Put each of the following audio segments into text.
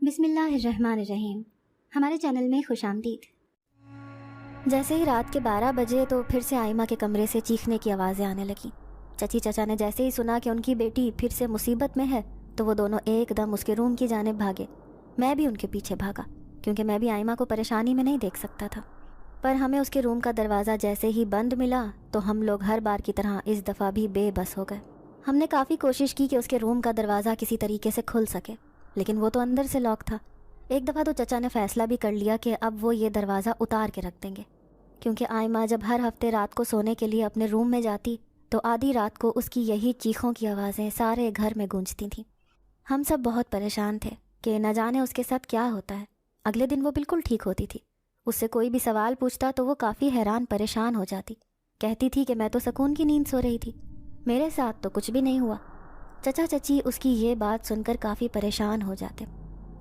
بسم اللہ الرحمن الرحیم۔ ہمارے چینل میں خوش آمدید۔ جیسے ہی رات کے 12 بجے تو پھر سے آئمہ کے کمرے سے چیخنے کی آوازیں آنے لگیں۔ چچی چچا نے جیسے ہی سنا کہ ان کی بیٹی پھر سے مصیبت میں ہے تو وہ دونوں ایک دم اس کے روم کی جانب بھاگے۔ میں بھی ان کے پیچھے بھاگا کیونکہ میں بھی آئمہ کو پریشانی میں نہیں دیکھ سکتا تھا، پر ہمیں اس کے روم کا دروازہ جیسے ہی بند ملا تو ہم لوگ ہر بار کی طرح اس دفعہ بھی بے بس ہو گئے۔ ہم نے کافی کوشش کی کہ اس کے روم کا دروازہ کسی طریقے سے کھل سکے، لیکن وہ تو اندر سے لاک تھا۔ ایک دفعہ تو چچا نے فیصلہ بھی کر لیا کہ اب وہ یہ دروازہ اتار کے رکھ دیں گے، کیونکہ آئمہ جب ہر ہفتے رات کو سونے کے لیے اپنے روم میں جاتی تو آدھی رات کو اس کی یہی چیخوں کی آوازیں سارے گھر میں گونجتی تھیں۔ ہم سب بہت پریشان تھے کہ نہ جانے اس کے ساتھ کیا ہوتا ہے۔ اگلے دن وہ بالکل ٹھیک ہوتی تھی، اس سے کوئی بھی سوال پوچھتا تو وہ کافی حیران پریشان ہو جاتی، کہتی تھی کہ میں تو سکون کی نیند سو رہی تھی، میرے ساتھ تو کچھ بھی نہیں ہوا۔ چچا چچی اس کی یہ بات سن کر کافی پریشان ہو جاتے۔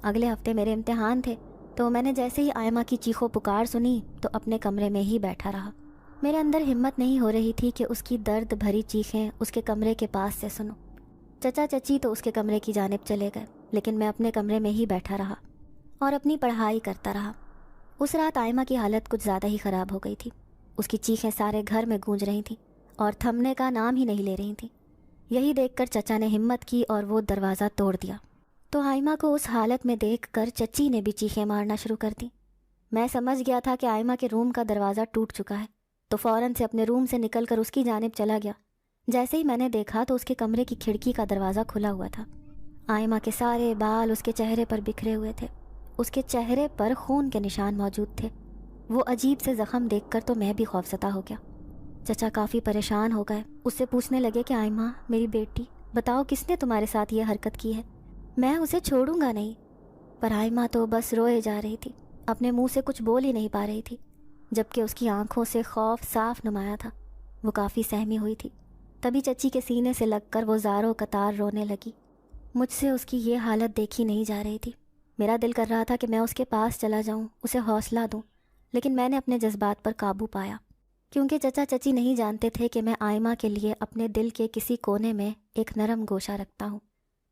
اگلے ہفتے میرے امتحان تھے تو میں نے جیسے ہی آئمہ کی چیخو پکار سنی تو اپنے کمرے میں ہی بیٹھا رہا۔ میرے اندر ہمت نہیں ہو رہی تھی کہ اس کی درد بھری چیخیں اس کے کمرے کے پاس سے سنوں۔ چچا چچی تو اس کے کمرے کی جانب چلے گئے، لیکن میں اپنے کمرے میں ہی بیٹھا رہا اور اپنی پڑھائی کرتا رہا۔ اس رات آئمہ کی حالت کچھ زیادہ ہی خراب ہو گئی تھی۔ اس کی چیخیں سارے گھر میں گونج رہی تھیں اور تھمنے کا نام ہی نہیں لے رہی تھیں۔ یہی دیکھ کر چچا نے ہمت کی اور وہ دروازہ توڑ دیا، تو آئمہ کو اس حالت میں دیکھ کر چچی نے بھی چیخیں مارنا شروع کر دی۔ میں سمجھ گیا تھا کہ آئمہ کے روم کا دروازہ ٹوٹ چکا ہے، تو فوراً سے اپنے روم سے نکل کر اس کی جانب چلا گیا۔ جیسے ہی میں نے دیکھا تو اس کے کمرے کی کھڑکی کا دروازہ کھلا ہوا تھا۔ آئمہ کے سارے بال اس کے چہرے پر بکھرے ہوئے تھے، اس کے چہرے پر خون کے نشان موجود تھے۔ وہ عجیب سے زخم دیکھ کر تو میں بھی خوفزدہ ہو گیا۔ چچا کافی پریشان ہو گئے، اس سے پوچھنے لگے کہ آئمہ میری بیٹی، بتاؤ کس نے تمہارے ساتھ یہ حرکت کی ہے؟ میں اسے چھوڑوں گا نہیں۔ پر آئمہ تو بس روئے جا رہی تھی، اپنے منہ سے کچھ بول ہی نہیں پا رہی تھی، جبکہ اس کی آنکھوں سے خوف صاف نمایاں تھا۔ وہ کافی سہمی ہوئی تھی۔ تبھی چچی کے سینے سے لگ کر وہ زاروں قطار رونے لگی۔ مجھ سے اس کی یہ حالت دیکھی نہیں جا رہی تھی۔ میرا دل کر رہا تھا کہ میں اس کے پاس چلا جاؤں، اسے حوصلہ دوں، لیکن میں نے اپنے جذبات پر قابو پایا، کیونکہ چچا چچی نہیں جانتے تھے کہ میں آئمہ کے لیے اپنے دل کے کسی کونے میں ایک نرم گوشہ رکھتا ہوں۔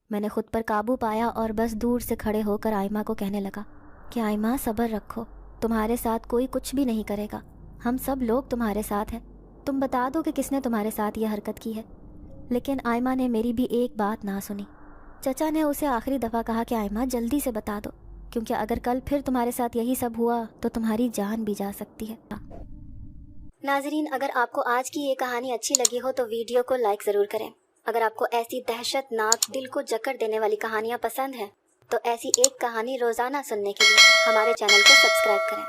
میں نے خود پر قابو پایا اور بس دور سے کھڑے ہو کر آئمہ کو کہنے لگا کہ آئمہ صبر رکھو، تمہارے ساتھ کوئی کچھ بھی نہیں کرے گا، ہم سب لوگ تمہارے ساتھ ہیں، تم بتا دو کہ کس نے تمہارے ساتھ یہ حرکت کی ہے۔ لیکن آئمہ نے میری بھی ایک بات نہ سنی۔ چچا نے اسے آخری دفعہ کہا کہ آئمہ جلدی سے بتا دو، کیونکہ اگر کل پھر تمہارے ساتھ یہی سب ہوا تو تمہاری جان بھی جا سکتی ہے۔ ناظرین، اگر آپ کو آج کی یہ کہانی اچھی لگی ہو تو ویڈیو کو لائک ضرور کریں۔ اگر آپ کو ایسی دہشت ناک دل کو جکڑ دینے والی کہانیاں پسند ہیں تو ایسی ایک کہانی روزانہ سننے کے لیے ہمارے چینل کو سبسکرائب کریں۔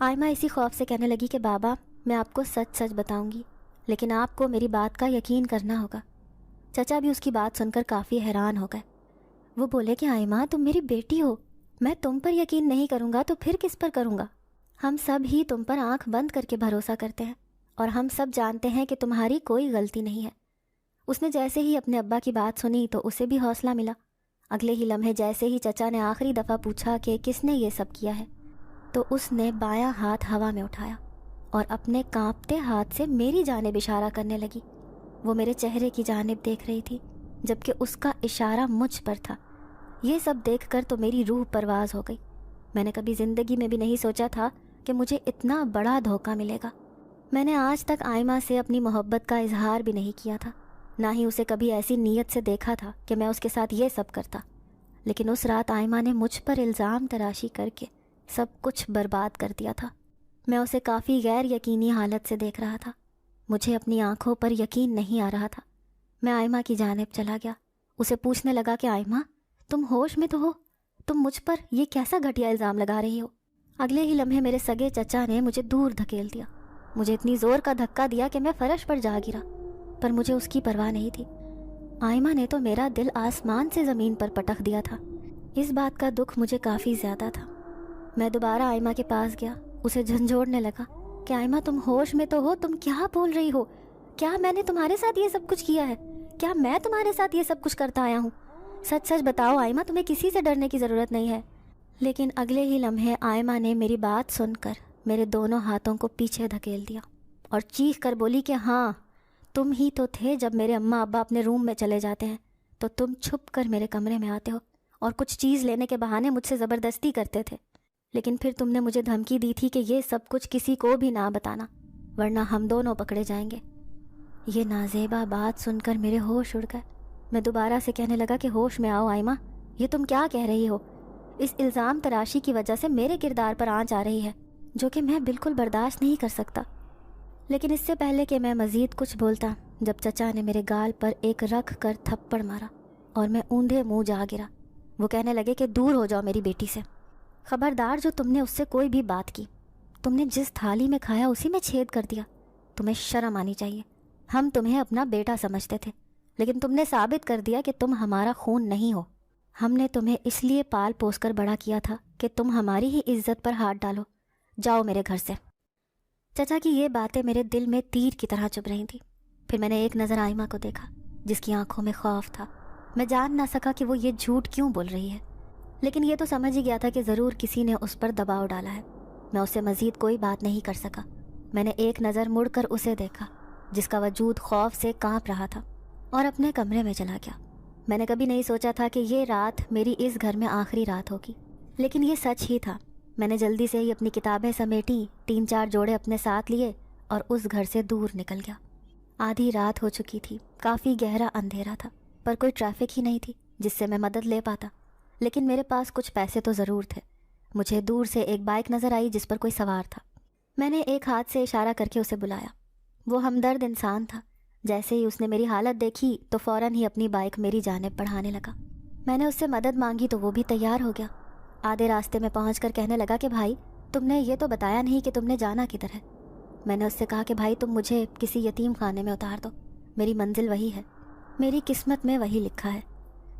آئمہ اسی خوف سے کہنے لگی کہ بابا میں آپ کو سچ سچ بتاؤں گی، لیکن آپ کو میری بات کا یقین کرنا ہوگا۔ چچا بھی اس کی بات سن کر کافی حیران ہو گئے۔ وہ بولے کہ آئمہ تم میری بیٹی ہو، میں تم پر یقین نہیں کروں گا تو پھر کس پر کروں گا؟ ہم سب ہی تم پر آنکھ بند کر کے بھروسہ کرتے ہیں، اور ہم سب جانتے ہیں کہ تمہاری کوئی غلطی نہیں ہے۔ اس نے جیسے ہی اپنے ابا کی بات سنی تو اسے بھی حوصلہ ملا۔ اگلے ہی لمحے جیسے ہی چچا نے آخری دفعہ پوچھا کہ کس نے یہ سب کیا ہے، تو اس نے بایاں ہاتھ ہوا میں اٹھایا اور اپنے کانپتے ہاتھ سے میری جانب اشارہ کرنے لگی۔ وہ میرے چہرے کی جانب دیکھ رہی تھی، جبکہ اس کا اشارہ مجھ پر تھا۔ یہ سب دیکھ کر تو میری روح پرواز ہو گئی۔ میں نے کبھی زندگی میں بھی نہیں سوچا تھا کہ مجھے اتنا بڑا دھوکہ ملے گا۔ میں نے آج تک آئمہ سے اپنی محبت کا اظہار بھی نہیں کیا تھا، نہ ہی اسے کبھی ایسی نیت سے دیکھا تھا کہ میں اس کے ساتھ یہ سب کرتا، لیکن اس رات آئمہ نے مجھ پر الزام تراشی کر کے سب کچھ برباد کر دیا تھا۔ میں اسے کافی غیر یقینی حالت سے دیکھ رہا تھا، مجھے اپنی آنکھوں پر یقین نہیں آ رہا تھا۔ میں آئمہ کی جانب چلا گیا، اسے پوچھنے لگا کہ آئمہ تم ہوش میں تو ہو؟ تم مجھ پر یہ کیسا گھٹیا الزام لگا رہی ہو؟ اگلے ہی لمحے میرے سگے چچا نے مجھے دور دھکیل دیا، مجھے اتنی زور کا دھکا دیا کہ میں فرش پر جا گرا، پر مجھے اس کی پرواہ نہیں تھی۔ آئمہ نے تو میرا دل آسمان سے زمین پر پٹک دیا تھا۔ اس بات کا دکھ مجھے کافی زیادہ تھا۔ میں دوبارہ آئمہ کے پاس گیا، اسے جھنجھوڑنے لگا کہ آئمہ تم ہوش میں تو ہو؟ تم کیا بول رہی ہو؟ کیا میں نے تمہارے ساتھ یہ سب کچھ کیا ہے؟ کیا میں تمہارے ساتھ یہ سب کچھ کرتا آیا ہوں؟ سچ سچ بتاؤ آئمہ، تمہیں کسی سے ڈرنے کی ضرورت نہیں ہے۔ لیکن اگلے ہی لمحے آئمہ نے میری بات سن کر میرے دونوں ہاتھوں کو پیچھے دھکیل دیا اور چیخ کر بولی کہ ہاں تم ہی تو تھے، جب میرے اماں ابا اپنے روم میں چلے جاتے ہیں تو تم چھپ کر میرے کمرے میں آتے ہو اور کچھ چیز لینے کے بہانے مجھ سے زبردستی کرتے تھے، لیکن پھر تم نے مجھے دھمکی دی تھی کہ یہ سب کچھ کسی کو بھی نہ بتانا ورنہ ہم دونوں پکڑے جائیں گے۔ یہ نازیبا بات سن کر میرے ہوش اڑ گئے۔ میں دوبارہ سے کہنے لگا کہ ہوش میں آؤ آئمہ، یہ تم کیا کہہ رہی ہو؟ اس الزام تراشی کی وجہ سے میرے کردار پر آنچ آ رہی ہے جو کہ میں بالکل برداشت نہیں کر سکتا۔ لیکن اس سے پہلے کہ میں مزید کچھ بولتا، جب چچا نے میرے گال پر ایک رکھ کر تھپڑ مارا اور میں اوندھے منہ جا گرا۔ وہ کہنے لگے کہ دور ہو جاؤ میری بیٹی سے، خبردار جو تم نے اس سے کوئی بھی بات کی، تم نے جس تھالی میں کھایا اسی میں چھید کر دیا۔ تمہیں شرم آنی چاہیے۔ ہم تمہیں اپنا بیٹا سمجھتے تھے، لیکن تم نے ثابت کر دیا کہ تم ہمارا خون نہیں ہو۔ ہم نے تمہیں اس لیے پال پوس کر بڑا کیا تھا کہ تم ہماری ہی عزت پر ہاتھ ڈالو۔ جاؤ میرے گھر سے۔ چچا کی یہ باتیں میرے دل میں تیر کی طرح چبھ رہی تھیں۔ پھر میں نے ایک نظر آئمہ کو دیکھا جس کی آنکھوں میں خوف تھا۔ میں جان نہ سکا کہ وہ یہ جھوٹ کیوں بول رہی ہے، لیکن یہ تو سمجھ ہی گیا تھا کہ ضرور کسی نے اس پر دباؤ ڈالا ہے۔ میں اسے مزید کوئی بات نہیں کر سکا۔ میں نے ایک نظر مڑ کر اسے دیکھا جس کا وجود خوف سے کانپ رہا تھا، اور اپنے کمرے میں چلا گیا۔ میں نے کبھی نہیں سوچا تھا کہ یہ رات میری اس گھر میں آخری رات ہوگی، لیکن یہ سچ ہی تھا۔ میں نے جلدی سے ہی اپنی کتابیں سمیٹیں، 3-4 جوڑے اپنے ساتھ لیے اور اس گھر سے دور نکل گیا۔ آدھی رات ہو چکی تھی، کافی گہرا اندھیرا تھا، پر کوئی ٹریفک ہی نہیں تھی جس سے میں مدد لے پاتا، لیکن میرے پاس کچھ پیسے تو ضرور تھے۔ مجھے دور سے ایک بائک نظر آئی جس پر کوئی سوار تھا۔ میں نے ایک ہاتھ سے اشارہ کر کے اسے بلایا۔ وہ ہمدرد انسان تھا۔ جیسے ہی اس نے میری حالت دیکھی تو فوراً ہی اپنی بائک میری جانب بڑھانے لگا۔ میں نے اس سے مدد مانگی تو وہ بھی تیار ہو گیا۔ آدھے راستے میں پہنچ کر کہنے لگا کہ بھائی تم نے یہ تو بتایا نہیں کہ تم نے جانا کدھر ہے۔ میں نے اس سے کہا کہ بھائی تم مجھے کسی یتیم خانے میں اتار دو، میری منزل وہی ہے، میری قسمت میں وہی لکھا ہے۔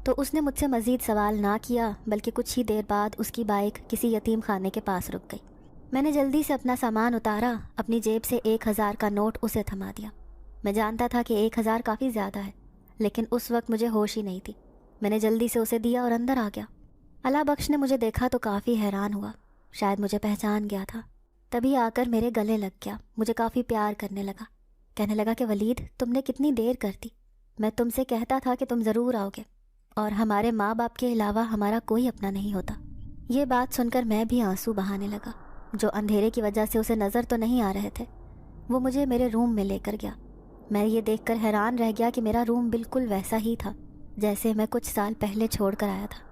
تو اس نے مجھ سے مزید سوال نہ کیا، بلکہ کچھ ہی دیر بعد اس کی بائک کسی یتیم خانے کے پاس رک گئی۔ میں نے جلدی سے اپنا سامان اتارا، اپنی جیب سے 1000 کا نوٹ اسے تھما دیا۔ میں جانتا تھا کہ 1000 کافی زیادہ ہے، لیکن اس وقت مجھے ہوش ہی نہیں تھی۔ میں نے جلدی سے اسے دیا اور اندر آ گیا۔ اللہ بخش نے مجھے دیکھا تو کافی حیران ہوا، شاید مجھے پہچان گیا تھا۔ تبھی آ کر میرے گلے لگ گیا، مجھے کافی پیار کرنے لگا۔ کہنے لگا کہ ولید تم نے کتنی دیر کر دی، میں تم سے کہتا تھا کہ تم ضرور آؤ گے، اور ہمارے ماں باپ کے علاوہ ہمارا کوئی اپنا نہیں ہوتا۔ یہ بات سن کر میں بھی آنسو بہانے لگا، جو اندھیرے کی وجہ سے اسے نظر تو نہیں آ رہے تھے۔ وہ مجھے میرے روم میں لے کر گیا۔ میں یہ دیکھ کر حیران رہ گیا کہ میرا روم بالکل ویسا ہی تھا جیسے میں کچھ سال پہلے چھوڑ کر آیا تھا۔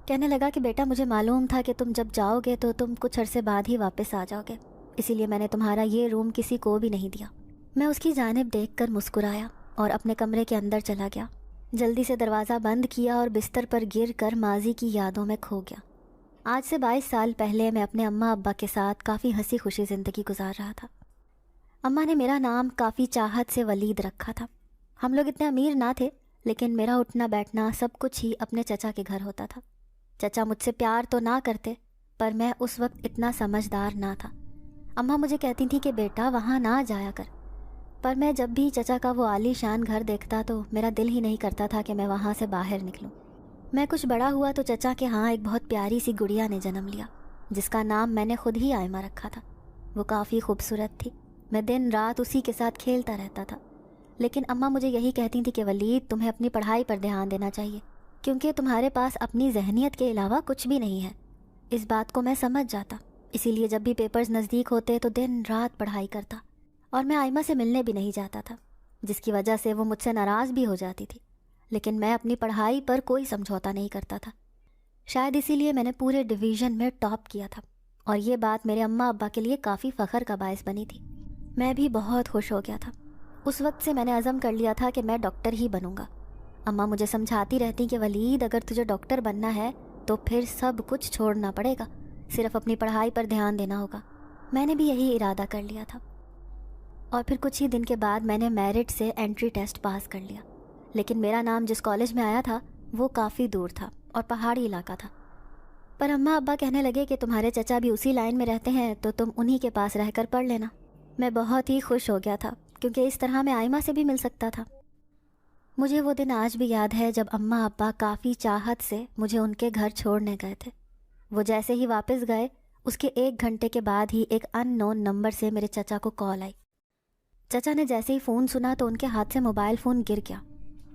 کہنے لگا کہ بیٹا مجھے معلوم تھا کہ تم جب جاؤ گے تو تم کچھ عرصے بعد ہی واپس آ جاؤ گے، اسی لیے میں نے تمہارا یہ روم کسی کو بھی نہیں دیا۔ میں اس کی جانب دیکھ کر مسکرایا اور اپنے کمرے کے اندر چلا گیا۔ جلدی سے دروازہ بند کیا اور بستر پر گر کر ماضی کی یادوں میں کھو گیا۔ آج سے 22 سال پہلے میں اپنے اماں ابا کے ساتھ کافی ہنسی خوشی زندگی گزار رہا تھا۔ اماں نے میرا نام کافی چاہت سے ولید رکھا تھا۔ ہم لوگ اتنے امیر نہ تھے، لیکن میرا اٹھنا بیٹھنا سب کچھ ہی اپنے چچا کے گھر ہوتا تھا۔ چچا مجھ سے پیار تو نہ کرتے، پر میں اس وقت اتنا سمجھدار نہ تھا۔ اماں مجھے کہتی تھی کہ بیٹا وہاں نہ جایا کر، پر میں جب بھی چچا کا وہ عالی شان گھر دیکھتا تو میرا دل ہی نہیں کرتا تھا کہ میں وہاں سے باہر نکلوں۔ میں کچھ بڑا ہوا تو چچا کے ہاں ایک بہت پیاری سی گڑیا نے جنم لیا، جس کا نام میں نے خود ہی آئمہ رکھا تھا۔ وہ کافی خوبصورت تھی، میں دن رات اسی کے ساتھ کھیلتا رہتا تھا۔ لیکن اماں مجھے یہی کہتی تھی کہ ولید تمہیں اپنی پڑھائی پر دھیان دینا چاہیے، کیونکہ تمہارے پاس اپنی ذہنیت کے علاوہ کچھ بھی نہیں ہے۔ اس بات کو میں سمجھ جاتا، اسی لیے جب بھی پیپرز نزدیک ہوتے تو دن رات پڑھائی کرتا، اور میں آئمہ سے ملنے بھی نہیں جاتا تھا، جس کی وجہ سے وہ مجھ سے ناراض بھی ہو جاتی تھی۔ لیکن میں اپنی پڑھائی پر کوئی سمجھوتا نہیں کرتا تھا۔ شاید اسی لیے میں نے پورے ڈویژن میں ٹاپ کیا تھا، اور یہ بات میرے اماں ابا کے لیے کافی فخر کا باعث بنی تھی۔ میں بھی بہت خوش ہو گیا تھا۔ اس وقت سے میں نے عزم کر لیا تھا کہ میں ڈاکٹر ہی بنوں گا۔ اماں مجھے سمجھاتی رہتی کہ ولید اگر تجھے ڈاکٹر بننا ہے تو پھر سب کچھ چھوڑنا پڑے گا، صرف اپنی پڑھائی پر دھیان دینا ہوگا۔ میں نے بھی یہی ارادہ کر لیا تھا، اور پھر کچھ ہی دن کے بعد میں نے میرٹ سے انٹری ٹیسٹ پاس کر لیا۔ لیکن میرا نام جس کالج میں آیا تھا وہ کافی دور تھا اور پہاڑی علاقہ تھا۔ پر اماں ابا کہنے لگے کہ تمہارے چچا بھی اسی لائن میں رہتے ہیں تو تم انہی کے پاس رہ کر پڑھ لینا۔ میں بہت ہی خوش ہو گیا تھا، کیونکہ اس طرح میں آئمہ سے بھی مل سکتا تھا۔ مجھے وہ دن آج بھی یاد ہے جب اماں ابا کافی چاہت سے مجھے ان کے گھر چھوڑنے گئے تھے۔ وہ جیسے ہی واپس گئے اس کے 1 گھنٹے کے بعد ہی ایک ان نون نمبر سے میرے چچا کو کال آئی۔ چچا نے جیسے ہی فون سنا تو ان کے ہاتھ سے موبائل فون گر گیا۔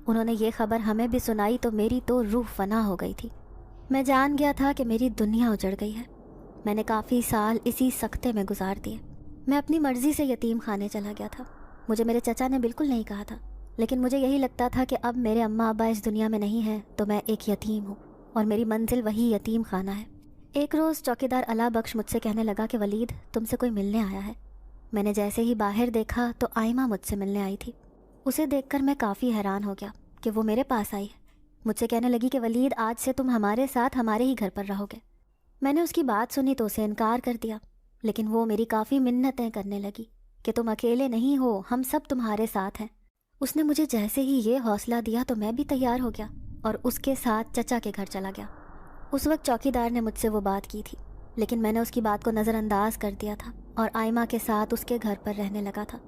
انہوں نے یہ خبر ہمیں بھی سنائی تو میری تو روح فنا ہو گئی تھی۔ میں جان گیا تھا کہ میری دنیا اجڑ گئی ہے. میں نے کافی سال اسی سکتے میں گزار دیے. میں اپنی مرضی سے یتیم خانے چلا گیا تھا. مجھے میرے چچا نے بالکل نہیں کہا تھا، لیکن مجھے یہی لگتا تھا کہ اب میرے اماں ابا اس دنیا میں نہیں ہیں تو میں ایک یتیم ہوں اور میری منزل وہی یتیم خانہ ہے. ایک روز چوکیدار اللہ بخش مجھ سے کہنے لگا کہ ولید، تم سے کوئی ملنے آیا ہے. میں نے جیسے ہی باہر دیکھا تو آئمہ مجھ سے ملنے آئی تھی. اسے دیکھ کر میں کافی حیران ہو گیا کہ وہ میرے پاس آئی ہے. مجھ سے کہنے لگی کہ ولید، آج سے تم ہمارے ساتھ ہمارے ہی گھر پر رہو گے. میں نے اس کی بات سنی تو اسے انکار کر دیا، لیکن وہ میری کافی منتیں کرنے لگی کہ تم اکیلے نہیں ہو، ہم سب تمہارے ساتھ ہیں. اس نے مجھے جیسے ہی یہ حوصلہ دیا تو میں بھی تیار ہو گیا اور اس کے ساتھ چچا کے گھر چلا گیا. اس وقت چوکیدار نے مجھ سے وہ بات کی تھی، لیکن میں نے اس کی بات کو نظر انداز کر دیا تھا اور آئمہ کے ساتھ اس کے گھر پر رہنے لگا تھا.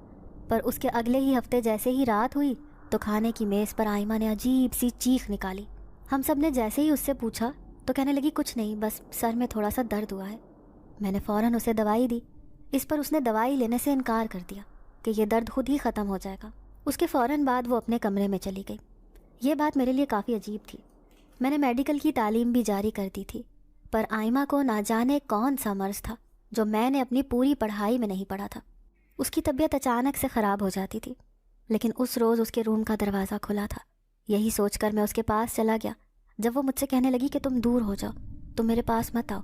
پر اس کے اگلے ہی ہفتے جیسے ہی رات ہوئی تو کھانے کی میز پر آئمہ نے عجیب سی چیخ نکالی. ہم سب نے جیسے ہی اس سے پوچھا تو کہنے لگی کچھ نہیں، بس سر میں تھوڑا سا درد ہوا ہے. میں نے فوراً اسے دوائی دی. اس پر اس نے دوائی لینے سے انکار کر دیا کہ یہ درد خود ہی ختم ہو جائے گا. اس کے فوراً بعد وہ اپنے کمرے میں چلی گئی. یہ بات میرے لیے کافی عجیب تھی. میں نے میڈیکل کی تعلیم بھی جاری کر دی تھی، پر آئمہ کو نہ جانے کون سا مرض تھا جو میں نے اپنی پوری پڑھائی میں نہیں پڑھا تھا. اس کی طبیعت اچانک سے خراب ہو جاتی تھی، لیکن اس روز اس کے روم کا دروازہ کھلا تھا. یہی سوچ کر میں اس کے پاس چلا گیا. جب وہ مجھ سے کہنے لگی کہ تم دور ہو جاؤ، تم میرے پاس مت آؤ،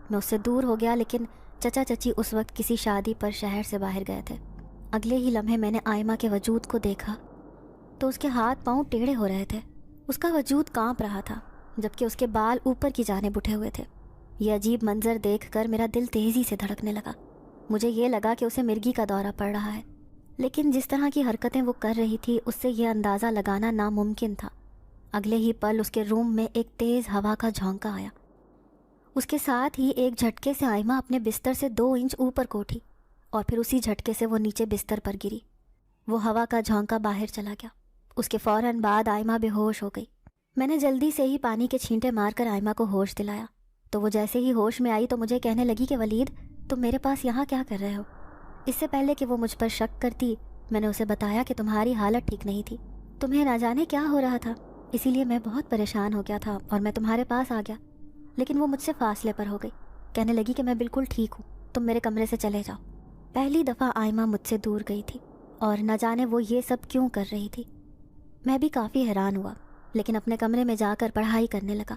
میں اس سے دور ہو گیا. لیکن چچا چچی اس وقت کسی شادی پر شہر سے باہر گئے تھے. اگلے ہی لمحے میں نے آئمہ کے وجود کو دیکھا تو اس کے ہاتھ پاؤں ٹیڑھے ہو رہے تھے. اس کا وجود کانپ رہا تھا جبکہ اس کے بال اوپر کی جانب اٹھے ہوئے تھے. یہ عجیب منظر دیکھ کر میرا دل تیزی سے دھڑکنے لگا. مجھے یہ لگا کہ اسے مرگی کا دورہ پڑ رہا ہے، لیکن جس طرح کی حرکتیں وہ کر رہی تھی اس سے یہ اندازہ لگانا ناممکن تھا. اگلے ہی پل اس کے روم میں ایک تیز ہوا کا جھونکا آیا. اس کے ساتھ ہی ایک جھٹکے سے آئمہ اپنے بستر سے 2 انچ اوپر کو اٹھی اور پھر اسی جھٹکے سے وہ نیچے بستر پر گری. وہ ہوا کا جھونکا باہر چلا گیا. اس کے فوراً بعد آئمہ بے ہوش ہو گئی. میں نے جلدی سے ہی پانی کے چھینٹے مار کر آئمہ کو ہوش دلایا تو وہ جیسے ہی ہوش میں آئی تو مجھے کہنے لگی کہ ولید، تم میرے پاس یہاں کیا کر رہے ہو؟ اس سے پہلے کہ وہ مجھ پر شک کرتی میں نے اسے بتایا کہ تمہاری حالت ٹھیک نہیں تھی، تمہیں نہ جانے کیا ہو رہا تھا، اسی لیے میں بہت پریشان ہو گیا تھا اور میں تمہارے پاس آ گیا. لیکن وہ مجھ سے فاصلے پر ہو گئی. کہنے لگی کہ میں بالکل ٹھیک ہوں، تم میرے کمرے سے چلے جاؤ. پہلی دفعہ آئمہ مجھ سے دور گئی تھی اور نہ جانے وہ یہ سب کیوں کر رہی تھی. میں بھی کافی حیران ہوا، لیکن اپنے کمرے میں جا کر پڑھائی کرنے لگا.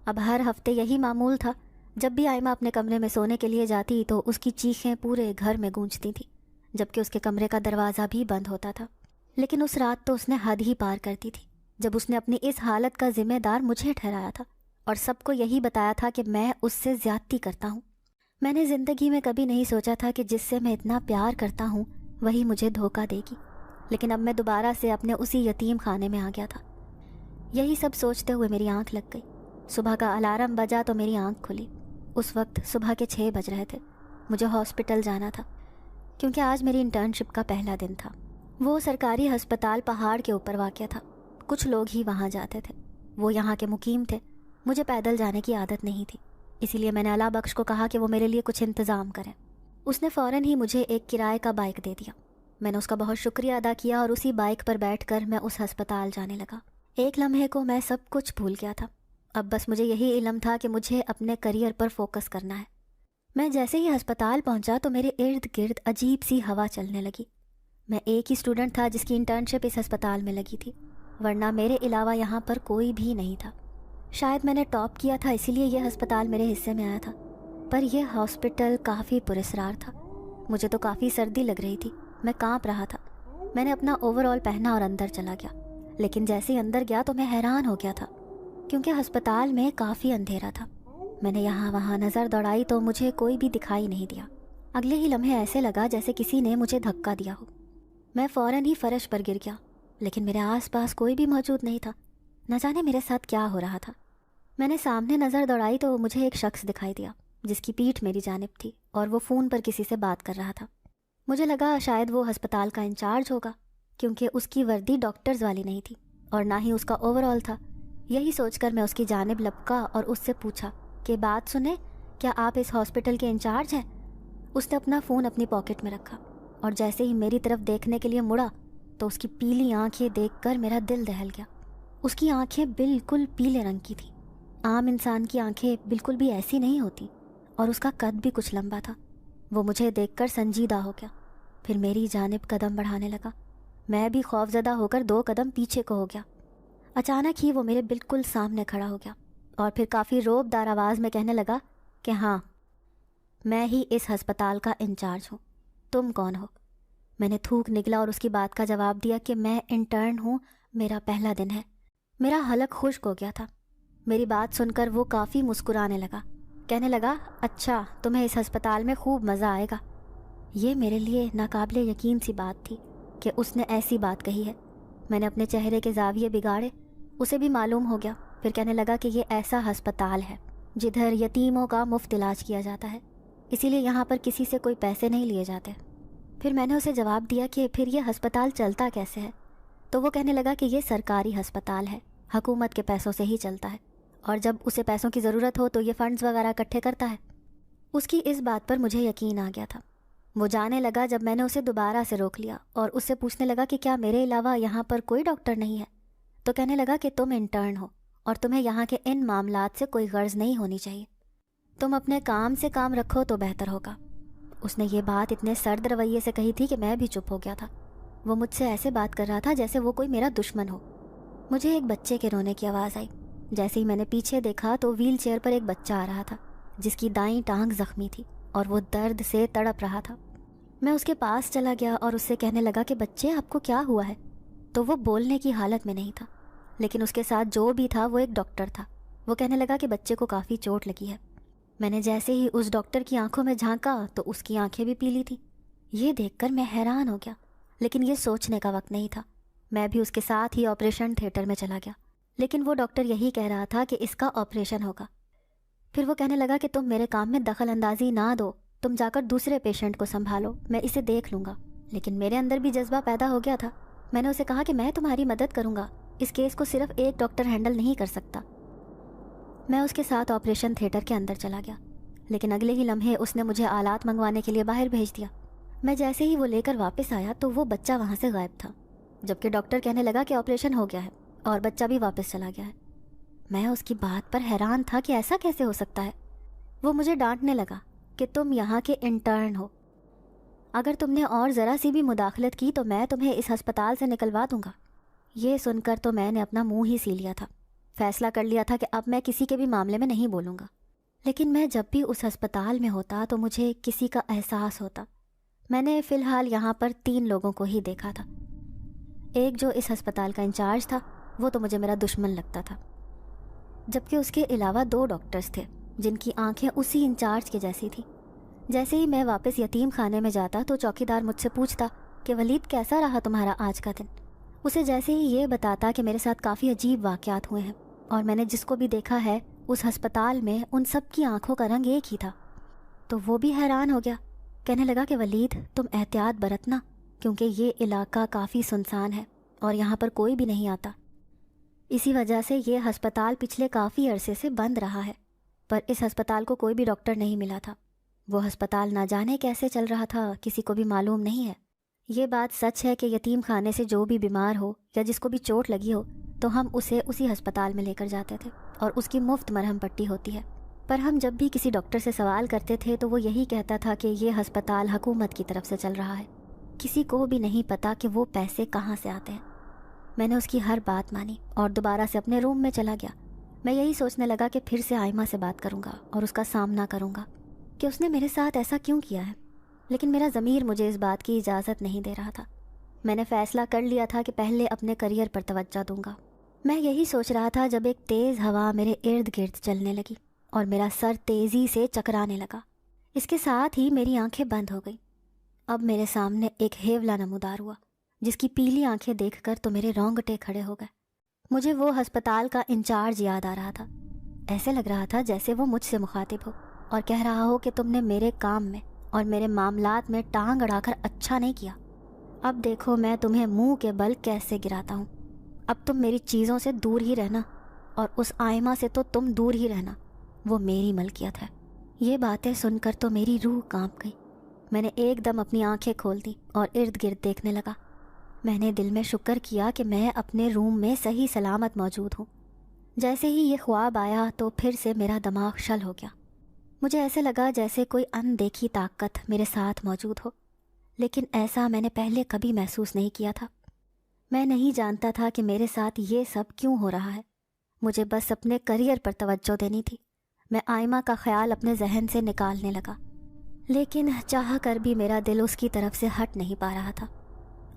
اب ہر ہفتے یہی معمول تھا. جب بھی آئمہ اپنے کمرے میں سونے کے لیے جاتی تو اس کی چیخیں پورے گھر میں گونجتی تھیں، جبکہ اس کے کمرے کا دروازہ بھی بند ہوتا تھا. لیکن اس رات تو اس نے حد ہی پار کر دی تھی جب اس نے اپنی اس حالت کا ذمہ دار مجھے ٹھہرایا تھا اور سب کو یہی بتایا تھا کہ میں اس سے زیادتی کرتا ہوں. میں نے زندگی میں کبھی نہیں سوچا تھا کہ جس سے میں اتنا پیار کرتا ہوں وہی مجھے دھوکہ دے گی. لیکن اب میں دوبارہ سے اپنے اسی یتیم خانے میں آ گیا تھا. یہی سب سوچتے ہوئے میری آنکھ لگ گئی. صبح کا الارم بجا تو میری آنکھ کھلی. اس وقت صبح کے 6 بج رہے تھے. مجھے ہاسپٹل جانا تھا کیونکہ آج میری انٹرنشپ کا پہلا دن تھا. وہ سرکاری ہسپتال پہاڑ کے اوپر واقع تھا. کچھ لوگ ہی وہاں جاتے تھے، وہ یہاں کے مقیم تھے. مجھے پیدل جانے کی عادت نہیں تھی، اسی لیے میں نے اللہ بخش کو کہا کہ وہ میرے لیے کچھ انتظام کریں. اس نے فوراً ہی مجھے ایک کرائے کا بائک دے دیا. میں نے اس کا بہت شکریہ ادا کیا اور اسی بائک پر بیٹھ کر میں اس ہسپتال جانے لگا. ایک لمحے کو میں سب کچھ بھول گیا تھا. اب بس مجھے یہی علم تھا کہ مجھے اپنے کریئر پر فوکس کرنا ہے. میں جیسے ہی ہسپتال پہنچا تو میرے ارد گرد عجیب سی ہوا چلنے لگی. میں ایک ہی اسٹوڈنٹ تھا جس کی انٹرنشپ اس ہسپتال میں لگی تھی، ورنہ میرے علاوہ یہاں پر کوئی بھی نہیں تھا. شاید میں نے ٹاپ کیا تھا اسی لیے یہ ہسپتال میرے حصے میں آیا تھا. پر یہ ہاسپٹل کافی پراسرار تھا. مجھے تو کافی سردی لگ رہی تھی، میں کانپ رہا تھا. میں نے اپنا اوور آل پہنا اور اندر چلا گیا. لیکن جیسے ہی اندر گیا تو میں حیران ہو گیا تھا کیونکہ ہسپتال میں کافی اندھیرا تھا. میں نے یہاں وہاں نظر دوڑائی تو مجھے کوئی بھی دکھائی نہیں دیا. اگلے ہی لمحے ایسے لگا جیسے کسی نے مجھے دھکا دیا ہو. میں فوراً ہی فرش پر گر گیا، لیکن میرے آس پاس کوئی بھی موجود نہیں تھا. نہ جانے میرے ساتھ کیا ہو رہا تھا. میں نے سامنے نظر دوڑائی تو مجھے ایک شخص دکھائی دیا جس کی پیٹھ میری جانب تھی اور وہ فون پر کسی سے بات کر رہا تھا. مجھے لگا شاید وہ ہسپتال کا انچارج ہوگا کیونکہ اس کی وردی ڈاکٹرز والی نہیں تھی اور نہ ہی اس کا اوور آل تھا. یہی سوچ کر میں اس کی جانب لپکا اور اس سے پوچھا کہ بات سنیں، کیا آپ اس ہاسپٹل کے انچارج ہیں؟ اس نے اپنا فون اپنی پاکٹ میں رکھا اور جیسے ہی میری طرف دیکھنے کے لیے مڑا تو اس کی پیلی آنکھیں دیکھ کر میرا دل دہل گیا. اس کی آنکھیں بالکل پیلے رنگ کی تھیں. عام انسان کی آنکھیں بالکل بھی ایسی نہیں ہوتی، اور اس کا قد بھی کچھ لمبا تھا۔ وہ مجھے دیکھ کر سنجیدہ ہو گیا، پھر میری جانب قدم بڑھانے لگا۔ میں بھی خوفزدہ ہو کر 2 قدم پیچھے کو ہو گیا۔ اچانک ہی وہ میرے بالکل سامنے کھڑا ہو گیا اور پھر کافی روب دار آواز میں کہنے لگا کہ ہاں، میں ہی اس ہسپتال کا انچارج ہوں، تم کون ہو؟ میں نے تھوک نگلا اور اس کی بات کا جواب دیا کہ میں انٹرن ہوں، میرا پہلا دن ہے۔ میرا حلق خشک ہو گیا تھا۔ میری بات سن کر وہ کافی مسکرانے لگا، کہنے لگا اچھا، تمہیں اس ہسپتال میں خوب مزہ آئے گا۔ یہ میرے لیے ناقابل یقین سی بات تھی کہ اس نے ایسی بات کہی ہے۔ میں نے اپنے چہرے کے زاویے بگاڑے، اسے بھی معلوم ہو گیا۔ پھر کہنے لگا کہ یہ ایسا ہسپتال ہے جدھر یتیموں کا مفت علاج کیا جاتا ہے، اسی لیے یہاں پر کسی سے کوئی پیسے نہیں لیے جاتے۔ پھر میں نے اسے جواب دیا کہ پھر یہ ہسپتال چلتا کیسے ہے؟ تو وہ کہنے لگا کہ یہ سرکاری ہسپتال ہے، حکومت کے پیسوں سے ہی چلتا ہے، اور جب اسے پیسوں کی ضرورت ہو تو یہ فنڈز وغیرہ اکٹھے کرتا ہے۔ اس کی اس بات پر مجھے یقین آ گیا تھا۔ وہ جانے لگا جب میں نے اسے دوبارہ سے روک لیا اور اس سے پوچھنے لگا کہ کیا میرے علاوہ یہاں پر کوئی ڈاکٹر نہیں ہے؟ تو کہنے لگا کہ تم انٹرن ہو اور تمہیں یہاں کے ان معاملات سے کوئی غرض نہیں ہونی چاہیے، تم اپنے کام سے کام رکھو تو بہتر ہوگا۔ اس نے یہ بات اتنے سرد رویے سے کہی تھی کہ میں بھی چپ ہو گیا تھا۔ وہ مجھ سے ایسے بات کر رہا تھا جیسے وہ کوئی میرا دشمن ہو۔ مجھے ایک بچے کے رونے کی آواز آئی۔ جیسے ہی میں نے پیچھے دیکھا تو ویل چیئر پر ایک بچہ آ رہا تھا جس کی دائیں ٹانگ زخمی تھی اور وہ درد سے تڑپ رہا تھا۔ میں اس کے پاس چلا گیا اور اس سے کہنے لگا کہ بچے، آپ کو کیا ہوا ہے؟ تو وہ بولنے کی حالت میں نہیں تھا، لیکن اس کے ساتھ جو بھی تھا وہ ایک ڈاکٹر تھا۔ وہ کہنے لگا کہ بچے کو کافی چوٹ لگی ہے۔ میں نے جیسے ہی اس ڈاکٹر کی آنکھوں میں جھانکا تو اس کی آنکھیں بھی پیلی تھیں۔ یہ دیکھ کر میں حیران ہو گیا، لیکن یہ سوچنے کا وقت نہیں تھا۔ میں بھی اس کے ساتھ ہی آپریشن تھیٹر میں چلا گیا، لیکن وہ ڈاکٹر یہی کہہ رہا تھا کہ اس کا آپریشن ہوگا۔ پھر وہ کہنے لگا کہ تم میرے کام میں دخل اندازی نہ دو، تم جا کر دوسرے پیشنٹ کو سنبھالو، میں اسے دیکھ لوں گا۔ لیکن میرے اندر بھی جذبہ پیدا ہو گیا تھا۔ میں نے اسے کہا کہ میں تمہاری مدد کروں گا، اس کیس کو صرف ایک ڈاکٹر ہینڈل نہیں کر سکتا۔ میں اس کے ساتھ آپریشن تھیٹر کے اندر چلا گیا، لیکن اگلے ہی لمحے اس نے مجھے آلات منگوانے کے لیے باہر بھیج دیا۔ میں جیسے ہی وہ لے کر واپس آیا تو وہ بچہ وہاں سے غائب تھا، جبکہ ڈاکٹر کہنے لگا کہ آپریشن ہو گیا ہے اور بچہ بھی واپس چلا گیا ہے۔ میں اس کی بات پر حیران تھا کہ ایسا کیسے ہو سکتا ہے۔ وہ مجھے ڈانٹنے لگا کہ تم یہاں کے انٹرن ہو، اگر تم نے اور ذرا سی بھی مداخلت کی تو میں تمہیں اس ہسپتال سے نکلوا دوں گا۔ یہ سن کر تو میں نے اپنا منہ ہی سی لیا تھا، فیصلہ کر لیا تھا کہ اب میں کسی کے بھی معاملے میں نہیں بولوں گا۔ لیکن میں جب بھی اس ہسپتال میں ہوتا تو مجھے کسی کا احساس ہوتا۔ میں نے فی الحال یہاں پر 3 لوگوں کو ہی دیکھا تھا۔ ایک جو اس ہسپتال کا انچارج تھا، وہ تو مجھے میرا دشمن لگتا تھا، جبکہ اس کے علاوہ 2 ڈاکٹرز تھے جن کی آنکھیں اسی انچارج کے جیسی تھیں۔ جیسے ہی میں واپس یتیم خانے میں جاتا تو چوکیدار مجھ سے پوچھتا کہ ولید کیسا رہا تمہارا آج کا دن؟ اسے جیسے ہی یہ بتاتا کہ میرے ساتھ کافی عجیب واقعات ہوئے ہیں اور میں نے جس کو بھی دیکھا ہے اس ہسپتال میں ان سب کی آنکھوں کا رنگ ایک ہی تھا، تو وہ بھی حیران ہو گیا۔ کہنے لگا کہ ولید تم احتیاط برتنا، کیونکہ یہ علاقہ کافی سنسان ہے اور یہاں پر کوئی بھی نہیں آتا۔ اسی وجہ سے یہ ہسپتال پچھلے کافی عرصے سے بند رہا ہے، پر اس ہسپتال کو کوئی بھی ڈاکٹر نہیں ملا تھا۔ وہ ہسپتال نہ جانے کیسے چل رہا تھا، کسی کو بھی معلوم نہیں ہے۔ یہ بات سچ ہے کہ یتیم خانے سے جو بھی بیمار ہو یا جس کو بھی چوٹ لگی ہو تو ہم اسے اسی ہسپتال میں لے کر جاتے تھے اور اس کی مفت مرہم پٹی ہوتی ہے۔ پر ہم جب بھی کسی ڈاکٹر سے سوال کرتے تھے تو وہ یہی کہتا تھا کہ یہ ہسپتال حکومت کی طرف سے چل رہا ہے، کسی کو بھی نہیں پتا کہ وہ پیسے کہاں سے آتے ہیں۔ میں نے اس کی ہر بات مانی اور دوبارہ سے اپنے روم میں چلا گیا۔ میں یہی سوچنے لگا کہ پھر سے آئمہ سے بات کروں گا اور اس کا سامنا کروں گا کہ اس نے میرے ساتھ ایسا کیوں کیا ہے، لیکن میرا ضمیر مجھے اس بات کی اجازت نہیں دے رہا تھا۔ میں نے فیصلہ کر لیا تھا کہ پہلے اپنے کریئر پر توجہ دوں گا۔ میں یہی سوچ رہا تھا جب ایک تیز ہوا میرے ارد گرد چلنے لگی اور میرا سر تیزی سے چکرانے لگا۔ اس کے ساتھ ہی میری آنکھیں بند ہو گئیں۔ اب میرے سامنے ایک ہیولا نمودار ہوا جس کی پیلی آنکھیں دیکھ کر تو میرے رونگٹے کھڑے ہو گئے۔ مجھے وہ ہسپتال کا انچارج یاد آ رہا تھا۔ ایسے لگ رہا تھا جیسے وہ مجھ سے مخاطب ہو اور کہہ رہا ہو کہ تم نے میرے کام میں اور میرے معاملات میں ٹانگ اڑا کر اچھا نہیں کیا، اب دیکھو میں تمہیں منہ کے بل کیسے گراتا ہوں۔ اب تم میری چیزوں سے دور ہی رہنا اور اس آئمہ سے تو تم دور ہی رہنا، وہ میری ملکیت ہے۔ یہ باتیں سن کر تو میری روح کانپ گئی۔ میں نے ایک دم اپنی آنکھیں کھول دی اور ارد گرد دیکھنے لگا۔ میں نے دل میں شکر کیا کہ میں اپنے روم میں صحیح سلامت موجود ہوں۔ جیسے ہی یہ خواب آیا تو پھر سے میرا دماغ شل ہو گیا۔ مجھے ایسے لگا جیسے کوئی اندیکھی طاقت میرے ساتھ موجود ہو، لیکن ایسا میں نے پہلے کبھی محسوس نہیں کیا تھا۔ میں نہیں جانتا تھا کہ میرے ساتھ یہ سب کیوں ہو رہا ہے۔ مجھے بس اپنے کریئر پر توجہ دینی تھی۔ میں آئمہ کا خیال اپنے ذہن سے نکالنے لگا، لیکن چاہ کر بھی میرا دل اس کی طرف سے ہٹ نہیں پا رہا تھا۔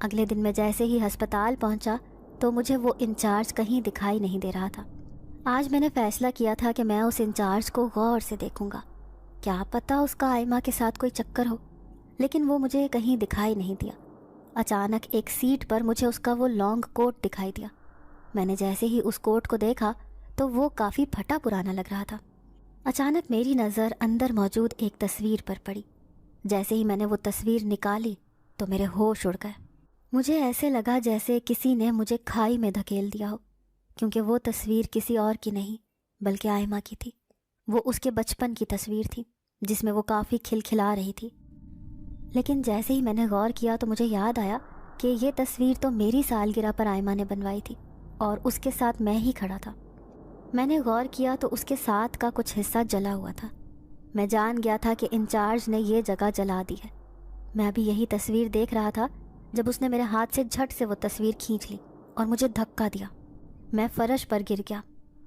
اگلے دن میں جیسے ہی ہسپتال پہنچا تو مجھے وہ انچارج کہیں دکھائی نہیں دے رہا تھا۔ آج میں نے فیصلہ کیا تھا کہ میں اس انچارج کو غور سے دیکھوں گا، کیا پتہ اس کا آئمہ کے ساتھ کوئی چکر ہو، لیکن وہ مجھے کہیں دکھائی نہیں دیا۔ اچانک ایک سیٹ پر مجھے اس کا وہ لانگ کوٹ دکھائی دیا۔ میں نے جیسے ہی اس کوٹ کو دیکھا تو وہ کافی پھٹا پرانا لگ رہا تھا۔ اچانک میری نظر اندر موجود ایک تصویر پر پڑی۔ جیسے ہی میں نے وہ تصویر نکالی تو میرے ہوش اڑ گئے۔ مجھے ایسے لگا جیسے کسی نے مجھے کھائی میں دھکیل دیا ہو، کیونکہ وہ تصویر کسی اور کی نہیں بلکہ آئمہ کی تھی۔ وہ اس کے بچپن کی تصویر تھی جس میں وہ کافی کھلکھلا رہی تھی۔ لیکن جیسے ہی میں نے غور کیا تو مجھے یاد آیا کہ یہ تصویر تو میری سالگرہ پر آئمہ نے بنوائی تھی اور اس کے ساتھ میں ہی کھڑا تھا۔ میں نے غور کیا تو اس کے ساتھ کا کچھ حصہ جلا ہوا تھا۔ میں جان گیا تھا کہ انچارج نے یہ جگہ جلا دی ہے۔ میں ابھی یہی تصویر دیکھ رہا تھا جب اس نے میرے ہاتھ سے جھٹ سے وہ تصویر کھینچ لی اور مجھے دھکا دیا۔ میں فرش پر گر گیا۔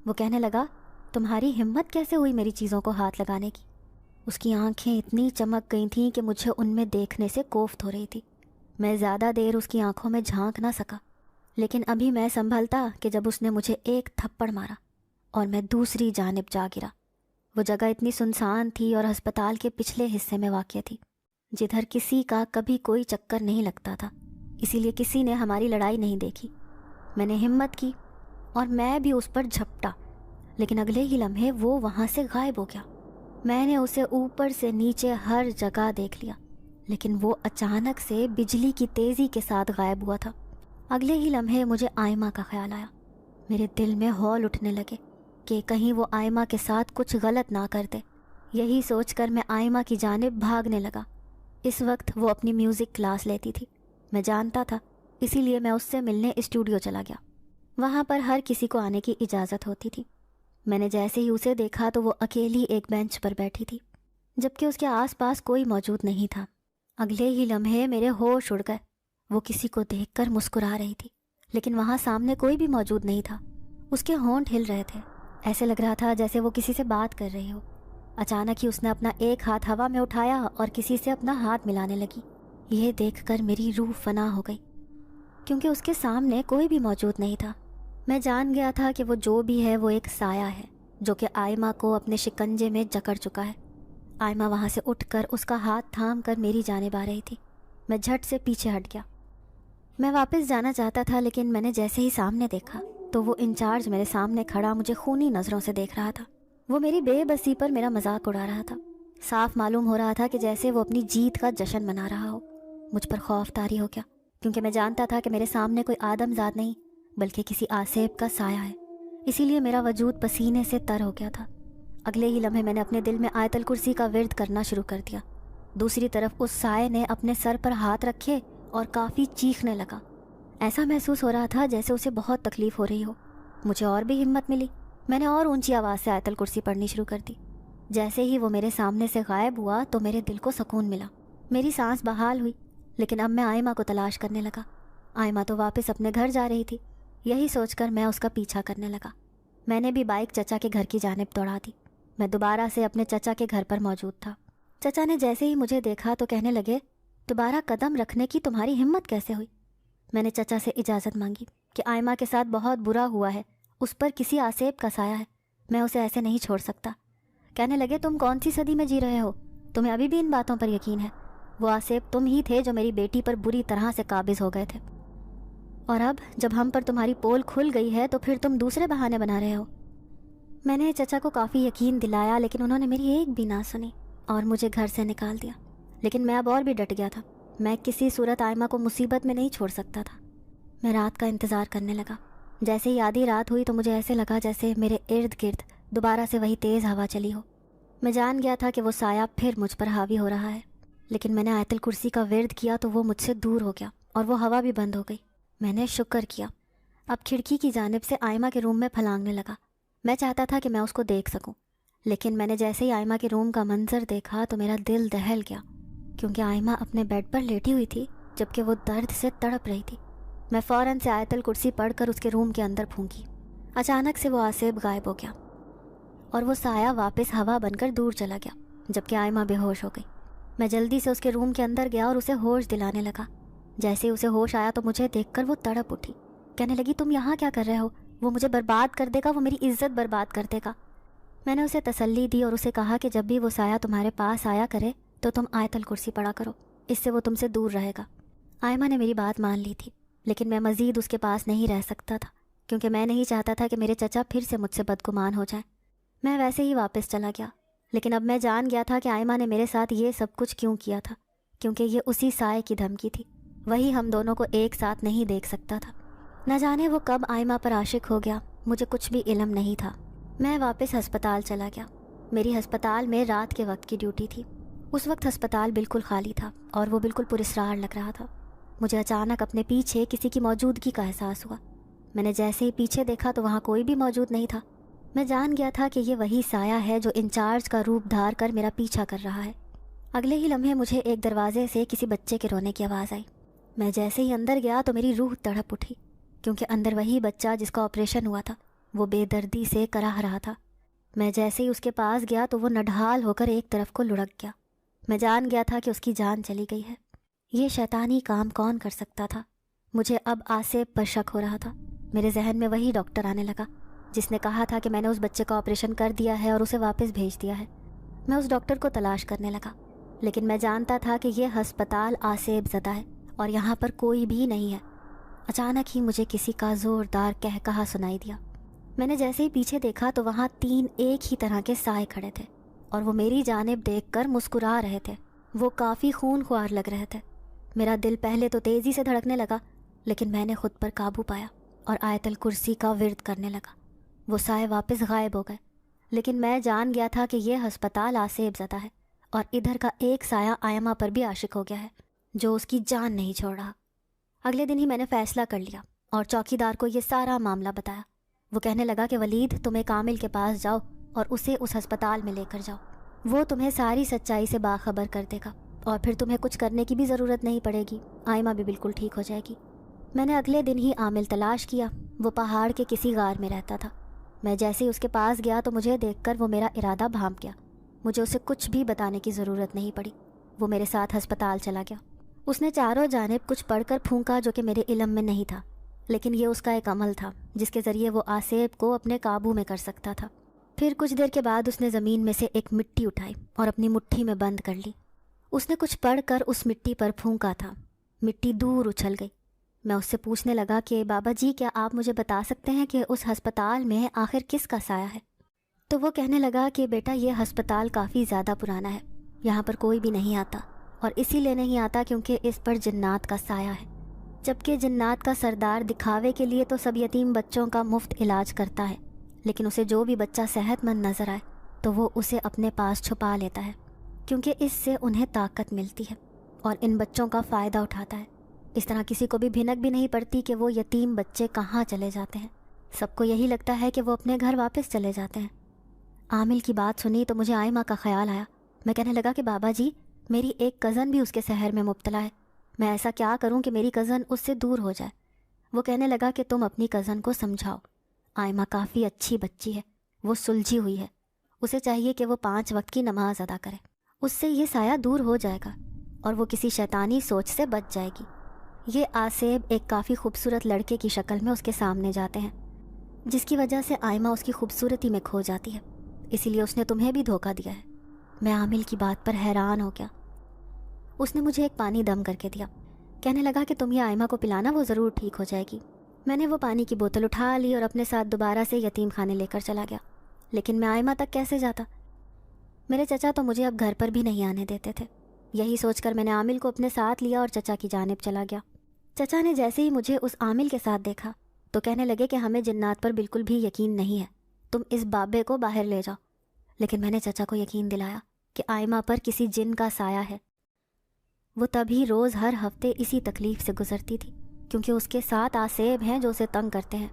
وہ کہنے لگا، تمہاری ہمت کیسے ہوئی میری چیزوں کو ہاتھ لگانے کی؟ اس کی آنکھیں اتنی چمک گئی تھیں کہ مجھے ان میں دیکھنے سے کوفت ہو رہی تھی۔ میں زیادہ دیر اس کی آنکھوں میں جھانک نہ سکا، لیکن ابھی میں سنبھلتا کہ جب اس نے مجھے ایک تھپڑ مارا اور میں دوسری جانب جا گرا۔ وہ جگہ اتنی سنسان تھی اور ہسپتال کے پچھلے حصے میں واقع تھی، جدھر کسی کا کبھی کوئی چکر نہیں لگتا تھا، اسی لیے کسی نے ہماری لڑائی نہیں دیکھی۔ میں نے ہمت کی اور میں بھی اس پر جھپٹا، لیکن اگلے ہی لمحے وہ وہاں سے غائب ہو گیا۔ میں نے اسے اوپر سے نیچے ہر جگہ دیکھ لیا، لیکن وہ اچانک سے بجلی کی تیزی کے ساتھ غائب ہوا تھا۔ اگلے ہی لمحے مجھے آئمہ کا خیال آیا۔ میرے دل میں ہول اٹھنے لگے کہ کہیں وہ آئمہ کے ساتھ کچھ غلط نہ کر دے۔ یہی سوچ کر میں آئمہ کی جانب بھاگنے لگا۔ اس وقت وہ اپنی میوزک کلاس لیتی تھی، میں جانتا تھا، اسی لیے میں اس سے ملنے اسٹوڈیو چلا گیا۔ وہاں پر ہر کسی کو آنے کی اجازت ہوتی تھی۔ میں نے جیسے ہی اسے دیکھا تو وہ اکیلی ایک بینچ پر بیٹھی تھی، جبکہ اس کے آس پاس کوئی موجود نہیں تھا۔ اگلے ہی لمحے میرے ہوش اڑ گئے۔ وہ کسی کو دیکھ کر مسکرا رہی تھی، لیکن وہاں سامنے کوئی بھی موجود نہیں تھا۔ اس کے ہونٹ ہل رہے تھے، ایسے لگ رہا تھا جیسے وہ کسی سے بات کر رہی ہو۔ اچانک ہی اس نے اپنا ایک ہاتھ ہوا میں اٹھایا اور کسی سے اپنا ہاتھ ملانے لگی۔ یہ دیکھ کر میری روح فنا ہو گئی، کیونکہ اس کے سامنے کوئی بھی موجود نہیں تھا۔ میں جان گیا تھا کہ وہ جو بھی ہے وہ ایک سایہ ہے جو کہ آئمہ کو اپنے شکنجے میں جکڑ چکا ہے۔ آئمہ وہاں سے اٹھ کر اس کا ہاتھ تھام کر میری جانب آ رہی تھی۔ میں جھٹ سے پیچھے ہٹ گیا۔ میں واپس جانا چاہتا تھا، لیکن میں نے جیسے ہی سامنے دیکھا تو وہ انچارج میرے سامنے کھڑا مجھے خونی نظروں سے دیکھ رہا تھا۔ وہ میری بے بسی پر میرا مذاق اڑا رہا تھا۔ صاف معلوم ہو رہا تھا کہ جیسے وہ اپنی جیت کا جشن منا رہا ہو۔ مجھ پر خوف طاری ہو گیا، کیونکہ میں جانتا تھا کہ میرے سامنے کوئی آدم زاد نہیں بلکہ کسی آسیب کا سایہ ہے۔ اسی لیے میرا وجود پسینے سے تر ہو گیا تھا۔ اگلے ہی لمحے میں نے اپنے دل میں آیت الکرسی کا ورد کرنا شروع کر دیا۔ دوسری طرف اس سائے نے اپنے سر پر ہاتھ رکھے اور کافی چیخنے لگا۔ ایسا محسوس ہو رہا تھا جیسے اسے بہت تکلیف ہو رہی ہو۔ مجھے اور بھی ہمت ملی، میں نے اور اونچی آواز سے آیت الکرسی پڑھنی شروع کر دی۔ جیسے ہی وہ میرے سامنے سے غائب ہوا تو میرے دل کو سکون ملا، میری سانس بحال ہوئی۔ لیکن اب میں آئمہ کو تلاش کرنے لگا۔ آئمہ تو واپس اپنے گھر جا رہی تھی، یہی سوچ کر میں اس کا پیچھا کرنے لگا۔ میں نے بھی بائک چچا کے گھر کی جانب دوڑا دی۔ میں دوبارہ سے اپنے چچا کے گھر پر موجود تھا۔ چچا نے جیسے ہی مجھے دیکھا تو کہنے لگے، دوبارہ قدم رکھنے کی تمہاری ہمت کیسے ہوئی؟ میں نے چچا سے اجازت مانگی کہ آئمہ کے ساتھ بہت برا ہوا ہے، اس پر کسی آسیب کا سایہ ہے، میں اسے ایسے نہیں چھوڑ سکتا۔ کہنے لگے، تم کون سی صدی میں جی رہے ہو؟ تمہیں ابھی بھی ان باتوں پر یقین ہے؟ وہ آسیب تم ہی تھے جو میری بیٹی پر بری طرح سے قابض ہو گئے تھے، اور اب جب ہم پر تمہاری پول کھل گئی ہے تو پھر تم دوسرے بہانے بنا رہے ہو۔ میں نے چچا کو کافی یقین دلایا، لیکن انہوں نے میری ایک بھی نہ سنی اور مجھے گھر سے نکال دیا۔ لیکن میں اب اور بھی ڈٹ گیا تھا، میں کسی صورت آئمہ کو مصیبت میں نہیں چھوڑ سکتا تھا۔ میں رات کا انتظار کرنے لگا۔ جیسے ہی آدھی رات ہوئی تو مجھے ایسے لگا جیسے میرے ارد گرد دوبارہ سے وہی تیز ہوا چلی ہو۔ میں جان گیا تھا کہ وہ سایہ پھر مجھ پر حاوی ہو رہا ہے، لیکن میں نے آیت الکرسی کا ورد کیا تو وہ مجھ سے دور ہو گیا اور وہ ہوا بھی بند ہو گئی۔ میں نے شکر کیا۔ اب کھڑکی کی جانب سے آئمہ کے روم میں پھلانگنے لگا۔ میں چاہتا تھا کہ میں اس کو دیکھ سکوں، لیکن میں نے جیسے ہی آئمہ کے روم کا منظر دیکھا تو میرا دل دہل گیا، کیونکہ آئمہ اپنے بیڈ پر لیٹی ہوئی تھی جبکہ وہ درد سے تڑپ رہی تھی۔ میں فوراً سے آیت الکرسی پڑھ کر اس کے روم کے اندر پھونکی۔ اچانک سے وہ آصف غائب ہو گیا اور وہ سایہ واپس ہوا بن کر دور چلا گیا، جبکہ آئمہ بے ہوش ہو گئی۔ میں جلدی سے اس کے روم کے اندر گیا اور اسے ہوش دلانے لگا۔ جیسے ہی اسے ہوش آیا تو مجھے دیکھ کر وہ تڑپ اٹھی، کہنے لگی تم یہاں کیا کر رہے ہو؟ وہ مجھے برباد کر دے گا، وہ میری عزت برباد کر دے گا۔ میں نے اسے تسلی دی اور اسے کہا کہ جب بھی وہ سایہ تمہارے پاس آیا کرے تو تم آیت الکرسی پڑھا کرو، اس سے وہ تم سے دور رہے گا۔ آئمہ نے میری بات مان لی تھی، لیکن میں مزید اس کے پاس نہیں رہ سکتا تھا، کیونکہ میں نہیں چاہتا تھا کہ میرے چچا پھر سے مجھ سے بدگمان ہو جائیں۔ میں ویسے ہی واپس چلا گیا، لیکن اب میں جان گیا تھا کہ آئمہ نے میرے ساتھ یہ سب کچھ کیوں کیا تھا، کیونکہ یہ اسی سائے کی دھمکی تھی، وہی ہم دونوں کو ایک ساتھ نہیں دیکھ سکتا تھا۔ نہ جانے وہ کب آئمہ پر عاشق ہو گیا، مجھے کچھ بھی علم نہیں تھا۔ میں واپس ہسپتال چلا گیا۔ میری ہسپتال میں رات کے وقت کی ڈیوٹی تھی۔ اس وقت ہسپتال بالکل خالی تھا اور وہ بالکل پراسرار لگ رہا تھا۔ مجھے اچانک اپنے پیچھے کسی کی موجودگی کا احساس ہوا۔ میں نے جیسے ہی پیچھے دیکھا تو وہاں کوئی بھی موجود نہیں تھا۔ میں جان گیا تھا کہ یہ وہی سایہ ہے جو انچارج کا روپ دھار کر میرا پیچھا کر رہا ہے۔ اگلے ہی لمحے مجھے ایک دروازے سے کسی بچے کے رونے کی آواز آئی۔ میں جیسے ہی اندر گیا تو میری روح تڑپ اٹھی، کیونکہ اندر وہی بچہ جس کا آپریشن ہوا تھا، وہ بے دردی سے کراہ رہا تھا۔ میں جیسے ہی اس کے پاس گیا تو وہ نڈھال ہو کر ایک طرف کو لڑک گیا۔ میں جان گیا تھا کہ اس کی جان چلی گئی ہے۔ یہ شیطانی کام کون کر سکتا تھا؟ مجھے اب آصف پر شک ہو رہا تھا۔ میرے ذہن میں وہی ڈاکٹر آنے لگا جس نے کہا تھا کہ میں نے اس بچے کا آپریشن کر دیا ہے اور اسے واپس بھیج دیا ہے۔ میں اس ڈاکٹر کو تلاش کرنے لگا، لیکن میں جانتا تھا کہ یہ ہسپتال آصف زدہ ہے اور یہاں پر کوئی بھی نہیں ہے۔ اچانک ہی مجھے کسی کا زوردار کہا سنائی دیا۔ میں نے جیسے ہی پیچھے دیکھا تو وہاں 3 ایک ہی طرح کے سائے کھڑے تھے اور وہ میری جانب دیکھ کر مسکرا رہے تھے۔ وہ کافی خون خوار لگ رہے تھے۔ میرا دل پہلے تو تیزی سے دھڑکنے لگا، لیکن میں نے خود پر قابو پایا اور آیت الکرسی کا ورد کرنے لگا۔ وہ سائے واپس غائب ہو گئے، لیکن میں جان گیا تھا کہ یہ ہسپتال آصف زدہ ہے اور ادھر کا ایک سایہ آئمہ پر بھی عاشق ہو گیا ہے جو اس کی جان نہیں چھوڑ رہا۔ اگلے دن ہی میں نے فیصلہ کر لیا اور چوکیدار کو یہ سارا معاملہ بتایا۔ وہ کہنے لگا کہ ولید، تم ایک عامل کے پاس جاؤ اور اسے اس ہسپتال میں لے کر جاؤ، وہ تمہیں ساری سچائی سے باخبر کر دے گا اور پھر تمہیں کچھ کرنے کی بھی ضرورت نہیں پڑے گی، آئمہ بھی بالکل ٹھیک ہو جائے گی۔ میں نے اگلے دن ہی عامل تلاش کیا۔ وہ پہاڑ کے کسی غار میں رہتا تھا۔ میں جیسے ہی اس کے پاس گیا تو مجھے دیکھ کر وہ میرا ارادہ بھانپ گیا۔ مجھے اسے کچھ بھی بتانے کی ضرورت نہیں پڑی۔ وہ میرے ساتھ ہسپتال چلا گیا۔ اس نے چاروں جانب کچھ پڑھ کر پھونکا جو کہ میرے علم میں نہیں تھا، لیکن یہ اس کا ایک عمل تھا جس کے ذریعے وہ آصف کو اپنے قابو میں کر سکتا تھا۔ پھر کچھ دیر کے بعد اس نے زمین میں سے ایک مٹی اٹھائی اور اپنی مٹھی میں بند کر لی۔ اس نے کچھ پڑھ کر اس مٹی پر پھونکا تھا، مٹی دور اچھل گئی۔ میں اس سے پوچھنے لگا کہ بابا جی، کیا آپ مجھے بتا سکتے ہیں کہ اس ہسپتال میں آخر کس کا سایہ ہے؟ تو وہ کہنے لگا کہ بیٹا، یہ ہسپتال کافی زیادہ پرانا ہے، یہاں پر کوئی بھی نہیں آتا، اور اسی لیے نہیں آتا کیونکہ اس پر جنات کا سایہ ہے، جبکہ جنات کا سردار دکھاوے کے لیے تو سب یتیم بچوں کا مفت علاج کرتا ہے، لیکن اسے جو بھی بچہ صحت مند نظر آئے تو وہ اسے اپنے پاس چھپا لیتا ہے، کیونکہ اس سے انہیں طاقت ملتی ہے اور ان بچوں کا فائدہ اٹھاتا ہے۔ اس طرح کسی کو بھی بھنک بھی نہیں پڑتی کہ وہ یتیم بچے کہاں چلے جاتے ہیں، سب کو یہی لگتا ہے کہ وہ اپنے گھر واپس چلے جاتے ہیں۔ عامل کی بات سنی تو مجھے آئمہ کا خیال آیا۔ میں کہنے لگا کہ بابا جی، میری ایک کزن بھی اس کے سحر میں مبتلا ہے، میں ایسا کیا کروں کہ میری کزن اس سے دور ہو جائے؟ وہ کہنے لگا کہ تم اپنی کزن کو سمجھاؤ، آئمہ کافی اچھی بچی ہے، وہ سلجھی ہوئی ہے، اسے چاہیے کہ وہ 5 وقت کی نماز ادا کرے، اس سے یہ سایہ دور ہو جائے گا اور وہ کسی شیطانی سوچ سے بچ جائے گی۔ یہ آصف ایک کافی خوبصورت لڑکے کی شکل میں اس کے سامنے جاتے ہیں، جس کی وجہ سے آئمہ اس کی خوبصورتی میں کھو جاتی ہے، اسی لیے اس نے تمہیں بھی دھوکہ دیا ہے۔ میں عامل کی بات پر حیران ہو گیا۔ اس نے مجھے ایک پانی دم کر کے دیا، کہنے لگا کہ تم یہ آئمہ کو پلانا، وہ ضرور ٹھیک ہو جائے گی۔ میں نے وہ پانی کی بوتل اٹھا لی اور اپنے ساتھ دوبارہ سے یتیم خانے لے کر چلا گیا، لیکن میں آئمہ تک کیسے جاتا؟ میرے چچا تو مجھے اب گھر پر بھی نہیں آنے دیتے تھے۔ یہی سوچ کر میں نے عامل کو اپنے ساتھ لیا اور چچا کی جانب چلا گیا۔ چچا نے جیسے ہی مجھے اس عامل کے ساتھ دیکھا تو کہنے لگے کہ ہمیں جنات پر بالکل بھی یقین نہیں ہے، تم اس بابے کو باہر لے جاؤ۔ لیکن میں نے چچا کو یقین دلایا کہ آئمہ پر کسی جن کا سایہ ہے۔ وہ تبھی روز ہر ہفتے اسی تکلیف سے گزرتی تھی، کیونکہ اس کے ساتھ آصف ہیں جو اسے تنگ کرتے ہیں۔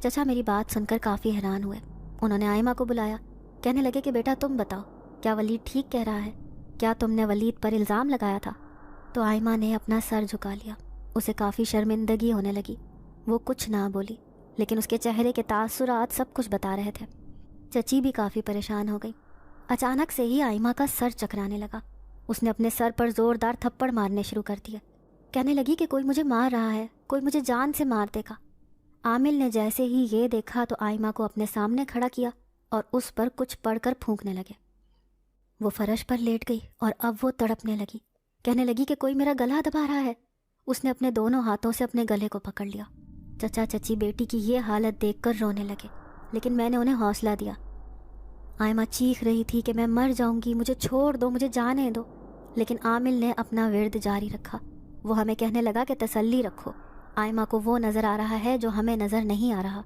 چچا میری بات سن کر کافی حیران ہوئے انہوں نے آئمہ کو بلایا. کہنے لگے کہ بیٹا تم بتاؤ, کیا ولید ٹھیک کہہ رہا ہے؟ کیا تم نے ولید پر الزام لگایا تھا؟ تو آئمہ نے اپنا سر جھکا لیا. اسے کافی شرمندگی ہونے لگی. وہ کچھ نہ بولی, لیکن اس کے چہرے کے تاثرات سب کچھ بتا رہے تھے. چچی بھی کافی پریشان ہو گئی. اچانک سے ہی آئمہ کا سر چکرانے لگا. اس نے اپنے سر پر زوردار تھپڑ مارنے شروع کر دیے. کہنے لگی کہ کوئی مجھے مار رہا ہے, کوئی مجھے جان سے مار دے گا. عامل نے جیسے ہی یہ دیکھا تو آئمہ کو اپنے سامنے کھڑا کیا اور اس پر کچھ پڑھ کر پھونکنے لگے. وہ فرش پر لیٹ گئی اور اب وہ تڑپنے لگی. کہنے لگی کہ کوئی میرا گلا دبا رہا ہے. اس نے اپنے دونوں ہاتھوں سے اپنے گلے کو پکڑ لیا. چچا چچی بیٹی کی یہ حالت دیکھ کر رونے لگے, لیکن میں نے انہیں حوصلہ دیا. آئمہ چیخ رہی تھی کہ میں مر جاؤں گی, مجھے چھوڑ دو, مجھے جانے دو. لیکن عامل نے اپنا ورد جاری رکھا. وہ ہمیں کہنے لگا کہ تسلی رکھو, آئمہ کو وہ نظر آ رہا ہے جو ہمیں نظر نہیں آ رہا,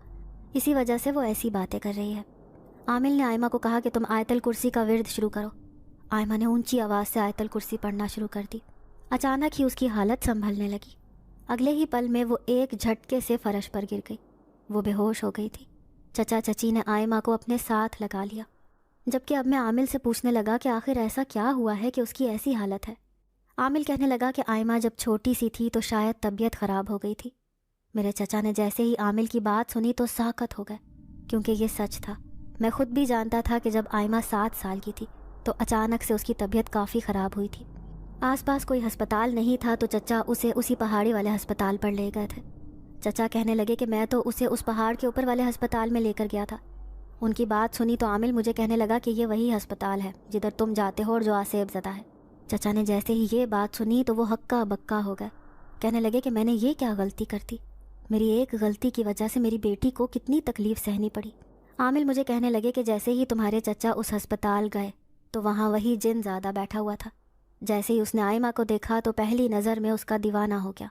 اسی وجہ سے وہ ایسی باتیں کر رہی ہے. عامل نے آئمہ کو کہا کہ تم آیت الکرسی کا ورد شروع کرو. آئمہ نے اونچی آواز سے آیت الکرسی پڑھنا شروع کر دی. اچانک ہی اس کی حالت سنبھلنے لگی. اگلے ہی پل میں وہ ایک جھٹکے سے فرش پر گر گئی. وہ بے ہوش ہو گئی تھی. چچا چچی نے آئمہ کو اپنے ساتھ لگا لیا, جبکہ اب میں عامل سے پوچھنے لگا کہ آخر ایسا کیا ہوا ہے کہ اس کی ایسی حالت ہے. عامل کہنے لگا کہ آئمہ جب چھوٹی سی تھی تو شاید طبیعت خراب ہو گئی تھی. میرے چچا نے جیسے ہی عامل کی بات سنی تو ساکت ہو گئے, کیونکہ یہ سچ تھا. میں خود بھی جانتا تھا کہ جب آئمہ 7 سال کی تھی تو اچانک سے اس کی طبیعت کافی خراب ہوئی تھی. آس پاس کوئی ہسپتال نہیں تھا تو چچا اسے اسی پہاڑی والے ہسپتال پر لے گئے تھے. چچا کہنے لگے کہ میں تو اسے اس پہاڑ کے اوپر والے ہسپتال میں لے کر گیا تھا. ان کی بات سنی تو عامل مجھے کہنے لگا کہ یہ وہی ہسپتال ہے جدھر تم جاتے ہو اور جو آسیب زدہ ہے. چچا نے جیسے ہی یہ بات سنی تو وہ ہکا بکا ہو گئے. کہنے لگے کہ میں نے یہ کیا غلطی کر دی, میری ایک غلطی کی وجہ سے میری بیٹی کو کتنی تکلیف سہنی پڑی. عامل مجھے کہنے لگے کہ جیسے ہی تمہارے چچا اس ہسپتال گئے تو وہاں وہی جن زیادہ بیٹھا ہوا تھا. جیسے ہی اس نے آئمہ کو دیکھا تو پہلی نظر میں اس کا دیوانہ ہو گیا.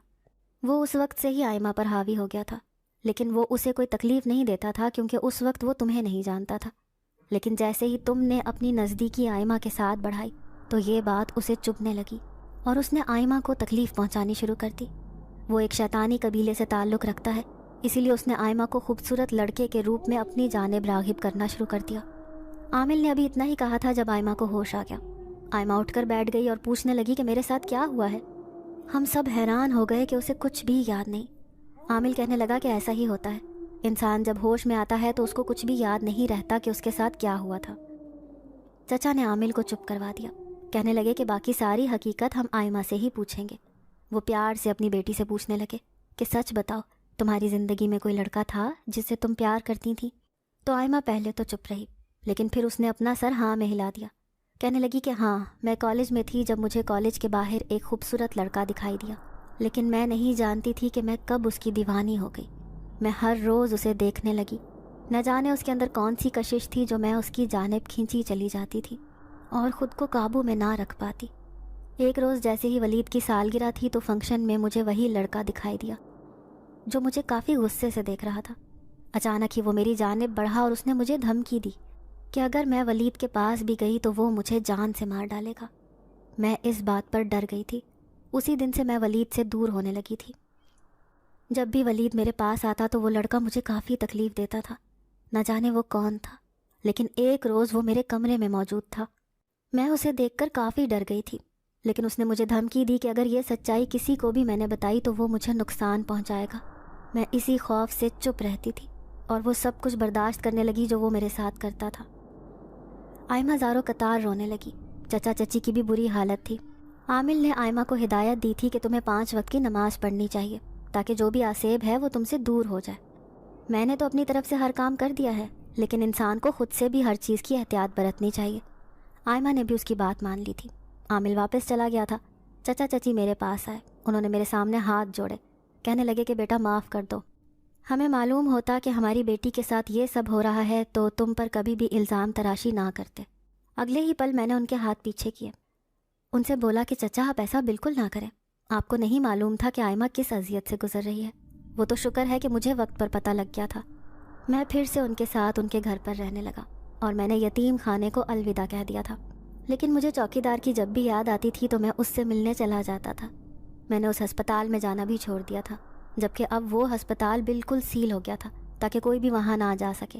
وہ اس وقت سے ہی آئمہ پر حاوی ہو گیا تھا, لیکن وہ اسے کوئی تکلیف نہیں دیتا تھا کیونکہ اس وقت وہ تمہیں نہیں جانتا تھا. لیکن جیسے ہی تم نے اپنی نزدیکی آئمہ کے ساتھ بڑھائی تو یہ بات اسے چبھنے لگی اور اس نے آئمہ کو تکلیف پہنچانی شروع کر دی. وہ ایک شیطانی قبیلے سے تعلق رکھتا ہے, اسی لیے اس نے آئمہ کو خوبصورت لڑکے کے روپ میں اپنی جانب راغب کرنا شروع کر دیا. عامل نے ابھی اتنا ہی کہا تھا جب آئمہ کو ہوش آ گیا. آئمہ اٹھ کر بیٹھ گئی اور پوچھنے لگی کہ میرے ساتھ کیا ہوا ہے. ہم سب حیران ہو گئے کہ اسے کچھ بھی یاد نہیں. عامل کہنے لگا کہ ایسا ہی ہوتا ہے, انسان جب ہوش میں آتا ہے تو اس کو کچھ بھی یاد نہیں رہتا کہ اس کے ساتھ کیا ہوا تھا. چچا نے عامل کو چپ کروا دیا. کہنے لگے کہ باقی ساری حقیقت ہم آئمہ سے ہی پوچھیں گے. وہ پیار سے اپنی بیٹی سے پوچھنے لگے کہ سچ بتاؤ, تمہاری زندگی میں کوئی لڑکا تھا جس سے تم پیار کرتی تھیں؟ تو آئمہ پہلے تو چپ رہی, لیکن پھر اس نے اپنا سر ہاں میں ہلا دیا. کہنے لگی کہ ہاں, میں کالج میں تھی جب مجھے کالج کے باہر ایک خوبصورت لڑکا دکھائی دیا, لیکن میں نہیں جانتی تھی کہ میں کب اس کی دیوانی ہو گئی. میں ہر روز اسے دیکھنے لگی, نہ جانے اس کے اندر کون سی کشش تھی جو میں اس کی جانب کھینچی چلی جاتی تھی اور خود کو قابو میں نہ رکھ پاتی. ایک روز جیسے ہی ولید کی سالگرہ تھی تو فنکشن میں مجھے وہی لڑکا دکھائی دیا جو مجھے کافی غصے سے دیکھ رہا تھا. اچانک ہی وہ میری جانب بڑھا اور اس نے مجھے دھمکی دی کہ اگر میں ولید کے پاس بھی گئی تو وہ مجھے جان سے مار ڈالے گا. میں اس بات پر ڈر گئی تھی. اسی دن سے میں ولید سے دور ہونے لگی تھی. جب بھی ولید میرے پاس آتا تو وہ لڑکا مجھے کافی تکلیف دیتا تھا. نہ جانے وہ کون تھا, لیکن ایک روز وہ میرے کمرے میں موجود تھا. میں اسے دیکھ کر کافی ڈر گئی تھی, لیکن اس نے مجھے دھمکی دی کہ اگر یہ سچائی کسی کو بھی میں نے بتائی تو وہ مجھے نقصان پہنچائے گا. میں اسی خوف سے چپ رہتی تھی اور وہ سب کچھ برداشت کرنے لگی جو وہ میرے ساتھ کرتا تھا. آئمہ زارو قطار رونے لگی. چچا چچی کی بھی بری حالت تھی. عامل نے آئمہ کو ہدایت دی تھی کہ تمہیں 5 وقت کی نماز پڑھنی چاہیے تاکہ جو بھی آسیب ہے وہ تم سے دور ہو جائے. میں نے تو اپنی طرف سے ہر کام کر دیا ہے, لیکن انسان کو خود سے بھی ہر چیز کی احتیاط برتنی چاہیے. آئمہ نے بھی اس کی بات مان لی تھی. عامل واپس چلا گیا تھا. چچا چچی میرے پاس آئے. انہوں نے میرے سامنے ہاتھ جوڑے. کہنے لگے کہ بیٹا معاف کر دو. ہمیں معلوم ہوتا کہ ہماری بیٹی کے ساتھ یہ سب ہو رہا ہے تو تم پر کبھی بھی الزام تراشی نہ کرتے. اگلے ہی پل میں نے ان کے ہاتھ پیچھے کیے. ان سے بولا کہ چچا آپ ایسا بالکل نہ کریں. آپ کو نہیں معلوم تھا کہ آئمہ کس اذیت سے گزر رہی ہے. وہ تو شکر ہے کہ مجھے وقت پر پتہ لگ گیا تھا. میں پھر سے ان کے ساتھ ان کے گھر پر رہنے لگا اور میں نے یتیم خانے کو الوداع کہہ دیا تھا. لیکن مجھے چوکیدار کی جب بھی یاد آتی تھی تو میں اس سے ملنے چلا جاتا تھا. میں نے اس ہسپتال میں جانا بھی چھوڑ دیا تھا, جبکہ اب وہ ہسپتال بالکل سیل ہو گیا تھا تاکہ کوئی بھی وہاں نہ جا سکے.